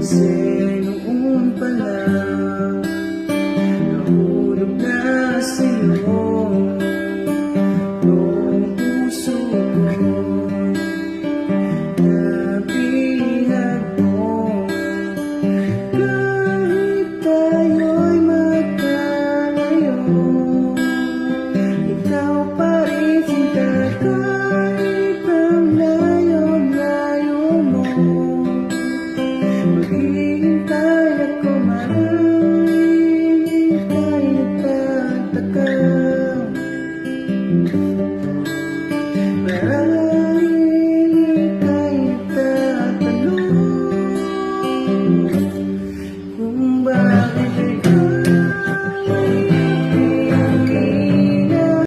Kasi noon pa lang nahulog na sa'yo noong puso ko. Nabihag mo kahit tayo'y magkalayo, ikaw pa rin sinta kahit ang layo-layo mo. Magiging